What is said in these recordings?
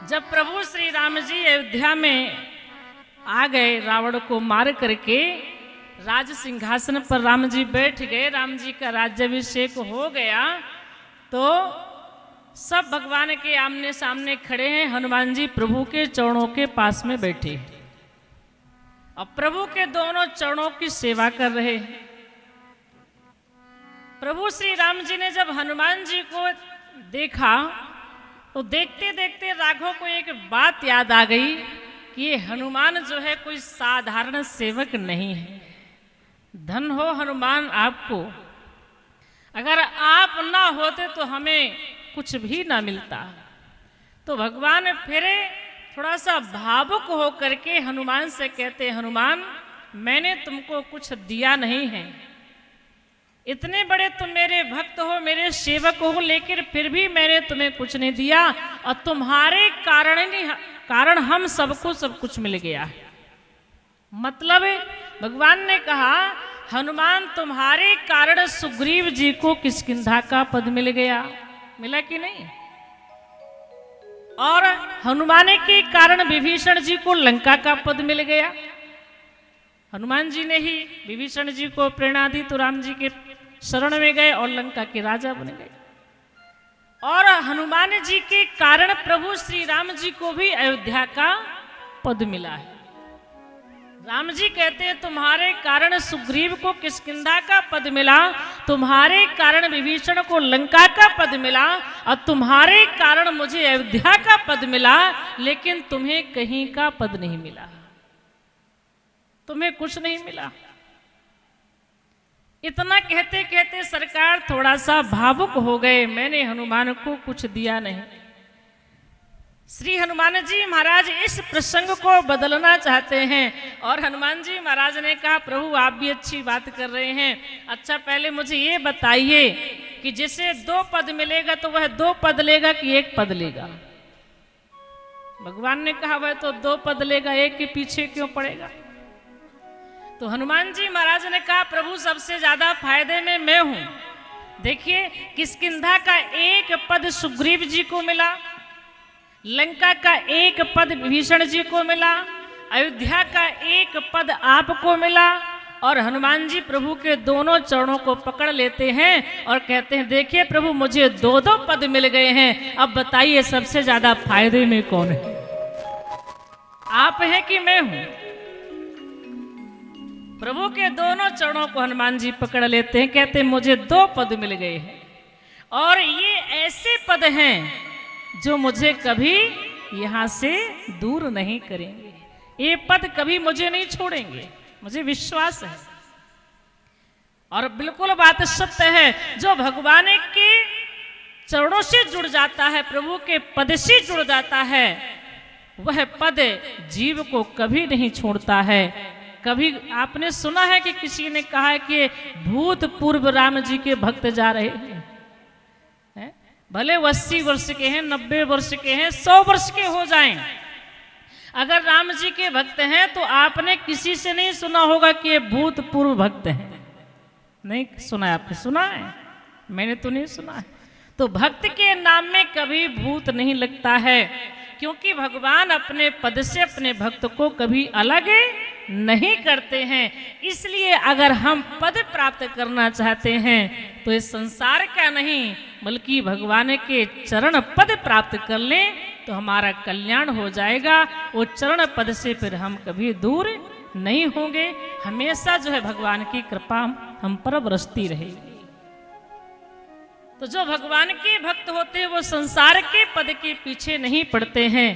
जब प्रभु श्री राम जी अयोध्या में आ गए, रावण को मार करके राज सिंहासन पर राम जी बैठ गए, राम जी का राज्याभिषेक हो गया, तो सब भगवान के आमने सामने खड़े हैं। हनुमान जी प्रभु के चरणों के पास में बैठे और प्रभु के दोनों चरणों की सेवा कर रहे हैं। प्रभु श्री राम जी ने जब हनुमान जी को देखा तो देखते देखते राघव को एक बात याद आ गई कि ये हनुमान जो है कोई साधारण सेवक नहीं है। धन हो हनुमान आपको, अगर आप ना होते तो हमें कुछ भी ना मिलता। तो भगवान फिर थोड़ा सा भावुक हो करके हनुमान से कहते, हनुमान मैंने तुमको कुछ दिया नहीं है, इतने बड़े तुम मेरे भक्त हो, मेरे सेवक हो, लेकिन फिर भी मैंने तुम्हें कुछ नहीं दिया और तुम्हारे कारण हम सबको सब कुछ मिल गया। मतलब भगवान ने कहा हनुमान तुम्हारे कारण सुग्रीव जी को किष्किंधा का पद मिल गया, मिला कि नहीं? और हनुमान के कारण विभीषण जी को लंका का पद मिल गया। हनुमान जी ने ही विभीषण जी को प्रेरणा दी तो राम जी के शरण में गए और लंका के राजा बन गए। और हनुमान जी के कारण प्रभु श्री राम जी को भी अयोध्या का पद मिला है। राम जी कहते हैं तुम्हारे कारण सुग्रीव को किष्किंधा का पद मिला, तुम्हारे कारण विभीषण को लंका का पद मिला और तुम्हारे कारण मुझे अयोध्या का पद मिला, लेकिन तुम्हें कहीं का पद नहीं मिला, तुम्हें कुछ नहीं मिला। इतना कहते कहते सरकार थोड़ा सा भावुक हो गए, मैंने हनुमान को कुछ दिया नहीं। श्री हनुमान जी महाराज इस प्रसंग को बदलना चाहते हैं और हनुमान जी महाराज ने कहा प्रभु आप भी अच्छी बात कर रहे हैं, अच्छा पहले मुझे ये बताइए कि जिसे 2 पद मिलेगा तो वह 2 पद लेगा कि 1 पद लेगा? भगवान ने कहा वह तो 2 पद लेगा, 1 के पीछे क्यों पड़ेगा? तो हनुमान जी महाराज ने कहा प्रभु सबसे ज्यादा फायदे में मैं हूं। देखिए किष्किंधा का 1 पद सुग्रीव जी को मिला, लंका का 1 पद विभीषण जी को मिला, अयोध्या का 1 पद आपको मिला। और हनुमान जी प्रभु के दोनों चरणों को पकड़ लेते हैं और कहते हैं देखिए प्रभु मुझे 2 पद मिल गए हैं, अब बताइए सबसे ज्यादा फायदे में कौन है, आप हैं कि मैं हूं? प्रभु के दोनों चरणों को हनुमान जी पकड़ लेते हैं, कहते हैं मुझे 2 पद मिल गए हैं और ये ऐसे पद हैं जो मुझे कभी यहां से दूर नहीं करेंगे, ये पद कभी मुझे नहीं छोड़ेंगे, मुझे विश्वास है। और बिल्कुल बात सत्य है, जो भगवान के चरणों से जुड़ जाता है, प्रभु के पद से जुड़ जाता है, वह पद जीव को कभी नहीं छोड़ता है। कभी आपने सुना है कि किसी ने कहा है कि भूतपूर्व राम जी के भक्त जा रहे हैं, भले 80 वर्ष के हैं, 90 वर्ष के हैं, 100 वर्ष के हो जाएं, अगर राम जी के भक्त हैं तो आपने किसी से नहीं सुना होगा कि ये भूतपूर्व भक्त हैं। नहीं सुना है? आपने सुना है? मैंने तो नहीं सुना है। तो भक्त के नाम में कभी भूत नहीं लगता है, क्योंकि भगवान अपने पद से अपने भक्त को कभी अलग नहीं करते हैं। इसलिए अगर हम पद प्राप्त करना चाहते हैं तो इस संसार का नहीं बल्कि भगवान के चरण पद प्राप्त कर लें तो हमारा कल्याण हो जाएगा। वो चरण पद से फिर हम कभी दूर नहीं होंगे, हमेशा जो है भगवान की कृपा हम पर बरसती रहेगी। तो जो भगवान के भक्त होते हैं वो संसार के पद के पीछे नहीं पड़ते हैं।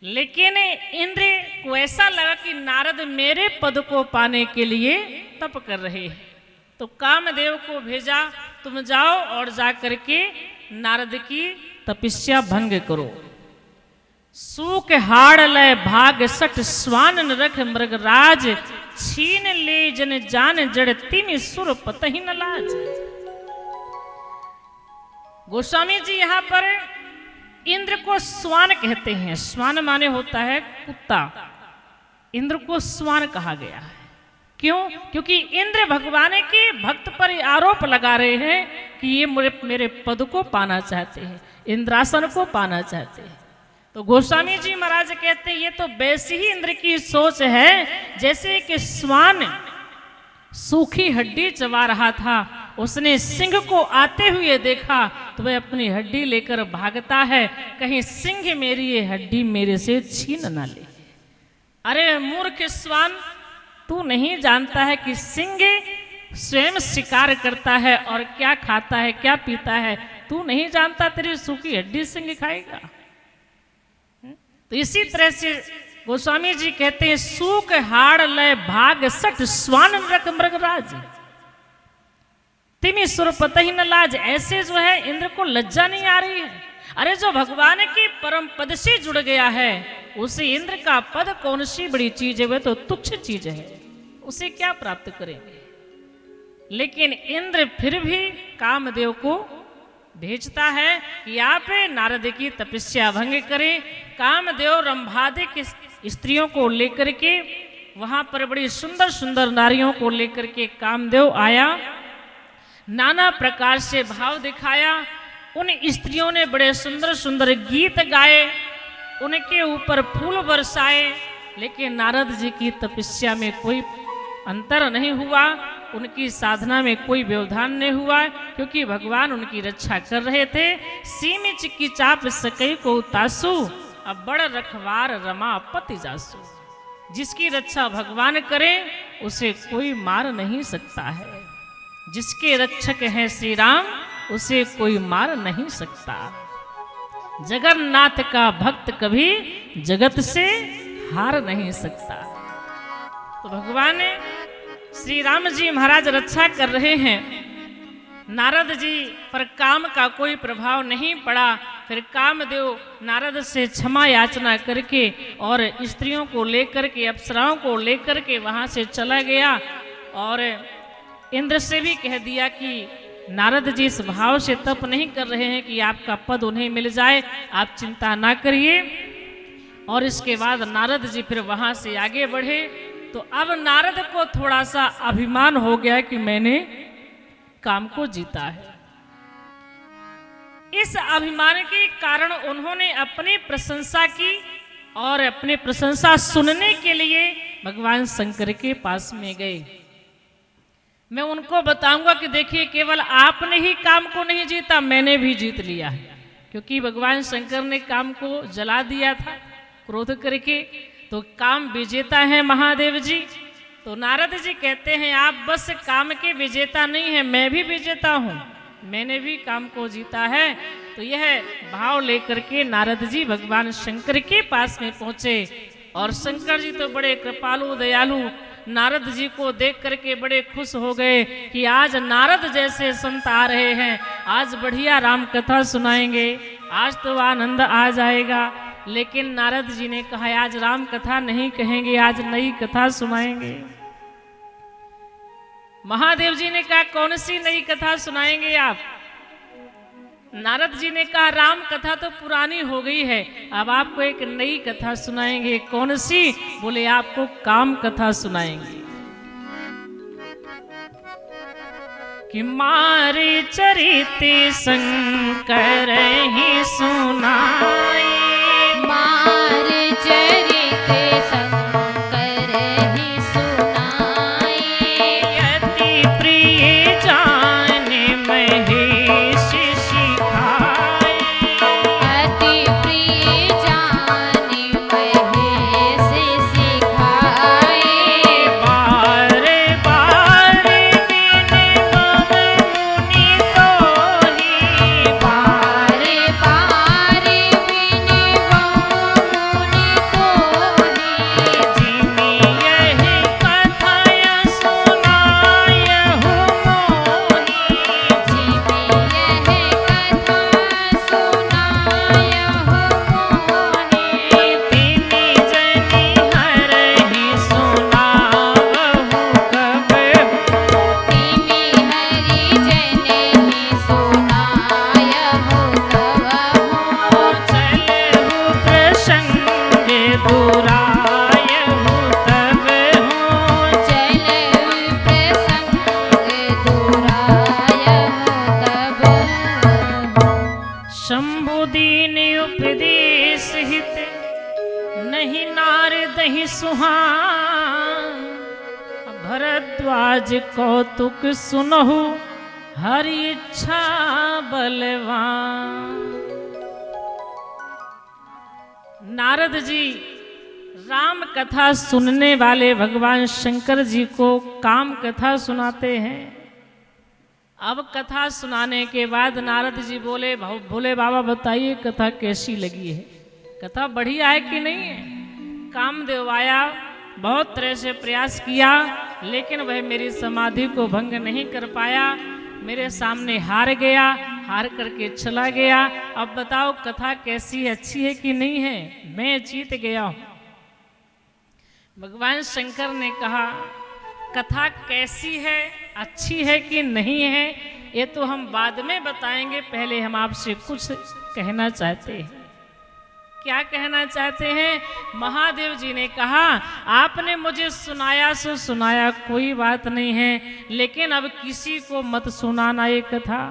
लेकिन इंद्र को ऐसा लगा कि नारद मेरे पद को पाने के लिए तप कर रहे हैं, तो कामदेव को भेजा तुम जाओ और जा करके नारद की तपस्या भंग करो। सूख हाड़ लय भाग सठ स्वान रख मृगराज, छीन ले जन जान जड़ तिमि सुर पतहि न लाज। गोस्वामी जी यहाँ पर इंद्र को स्वान कहते हैं। स्वान माने होता है कुत्ता, इंद्र को स्वान कहा गया है। क्यों? क्योंकि इंद्र भगवान के भक्त पर आरोप लगा रहे हैं कि ये मेरे पद को पाना चाहते हैं, इंद्रासन को पाना चाहते हैं। तो गोस्वामी जी महाराज कहते हैं ये तो वैसी ही इंद्र की सोच है जैसे कि श्वान सूखी हड्डी चबा रहा था, उसने सिंह को आते हुए देखा तो वह अपनी हड्डी लेकर भागता है, कहीं सिंह मेरी ये हड्डी मेरे से छीन ना ले। अरे मूर्ख श्वान, तू नहीं जानता है कि सिंह स्वयं शिकार करता है और क्या खाता है क्या पीता है, तू नहीं जानता तेरी सूखी हड्डी सिंह खाएगा। तो इसी तरह से गोस्वामी जी कहते हैं सूख हाड़ लय भाग सठ स्वान नरक मृगराज तिमी सुर पत ही न लाज। ऐसे जो है इंद्र को लज्जा नहीं आ रही है। अरे जो भगवान की परम पद से जुड़ गया है उसे इंद्र का पद कौन सी बड़ी चीज है, वह तो तुच्छ चीज है, उसे क्या प्राप्त करेंगे। लेकिन इंद्र फिर भी कामदेव को भेजता है कि आप नारद की तपस्या भंग करें। कामदेव रंभादिक स्त्रियों को लेकर के वहां पर बड़ी सुंदर सुंदर नारियों को लेकर के कामदेव आया, नाना प्रकार से भाव दिखाया। उन स्त्रियों ने बड़े सुंदर सुंदर गीत गाए, उनके ऊपर फूल बरसाए, लेकिन नारद जी की तपस्या में कोई अंतर नहीं हुआ, उनकी साधना में कोई व्यवधान नहीं हुआ, क्योंकि भगवान उनकी रक्षा कर रहे थे। सीमी चिक्की चाप सकई को तासु, अब बड़ रखवार रमा पति जासु। जिसकी रक्षा भगवान करे उसे कोई मार नहीं सकता है, जिसके रक्षक हैं श्री राम उसे कोई मार नहीं सकता। जगन्नाथ का भक्त कभी जगत से हार नहीं सकता। तो भगवान श्री राम जी महाराज रक्षा कर रहे हैं, नारद जी पर काम का कोई प्रभाव नहीं पड़ा। फिर कामदेव नारद से क्षमा याचना करके और स्त्रियों को लेकर के अप्सराओं को लेकर के वहां से चला गया और इंद्र से भी कह दिया कि नारद जी इस भाव से तप नहीं कर रहे हैं कि आपका पद उन्हें मिल जाए, आप चिंता ना करिए। और इसके बाद नारद जी फिर वहां से आगे बढ़े। तो अब नारद को थोड़ा सा अभिमान हो गया कि मैंने काम को जीता है। इस अभिमान के कारण उन्होंने अपनी प्रशंसा की और अपनी प्रशंसा सुनने के लिए भगवान शंकर के पास में गए। मैं उनको बताऊंगा कि देखिए केवल आपने ही काम को नहीं जीता, मैंने भी जीत लिया है, क्योंकि भगवान शंकर ने काम को जला दिया था क्रोध करके। तो काम विजेता है महादेव जी। तो नारद जी कहते हैं आप बस काम के विजेता नहीं हैं, मैं भी विजेता हूँ, मैंने भी काम को जीता है। तो यह भाव लेकर के नारद जी भगवान शंकर के पास में पहुंचे और शंकर जी तो बड़े कृपालु दयालु नारद जी को देख करके बड़े खुश हो गए कि आज नारद जैसे संत आ रहे हैं, आज बढ़िया राम कथा सुनाएंगे, आज तो आनंद आ जाएगा। लेकिन नारद जी ने कहा आज राम कथा नहीं कहेंगे, आज नई कथा सुनाएंगे। महादेव जी ने कहा कौन सी नई कथा सुनाएंगे आप? नारद जी ने कहा राम कथा तो पुरानी हो गई है, अब आपको एक नई कथा सुनाएंगे। कौन सी? बोले आपको काम कथा सुनाएंगे कि मारे चरित शंकर ही सुनाए, मारे चरित शंकर ही सुनाए, अति प्रिय जान महेश सिखाए, अति प्रिय जान महेश सिखाए, बारे बारे दिन मम मुनि तोहि, बारे बारे उपदेश हित नहीं नारदहि सुहान भरद्वाज कौतुक सुनहु हरि इच्छा बलवान। नारद जी राम कथा सुनने वाले भगवान शंकर जी को काम कथा सुनाते हैं। अब कथा सुनाने के बाद नारद जी बोले, भोले बाबा बताइए कथा कैसी लगी है, कथा बढ़िया है कि नहीं है। कामदेव आया, बहुत तरह से प्रयास किया, लेकिन वह मेरी समाधि को भंग नहीं कर पाया, मेरे सामने हार गया, हार करके चला गया। अब बताओ कथा कैसी है, अच्छी है कि नहीं है, मैं जीत गया हूं। भगवान शंकर ने कहा कथा कैसी है, अच्छी है कि नहीं है, ये तो हम बाद में बताएंगे, पहले हम आपसे कुछ कहना चाहते हैं। क्या कहना चाहते हैं? महादेव जी ने कहा आपने मुझे सुनाया सो सुनाया, कोई बात नहीं है, लेकिन अब किसी को मत सुनाना ये कथा।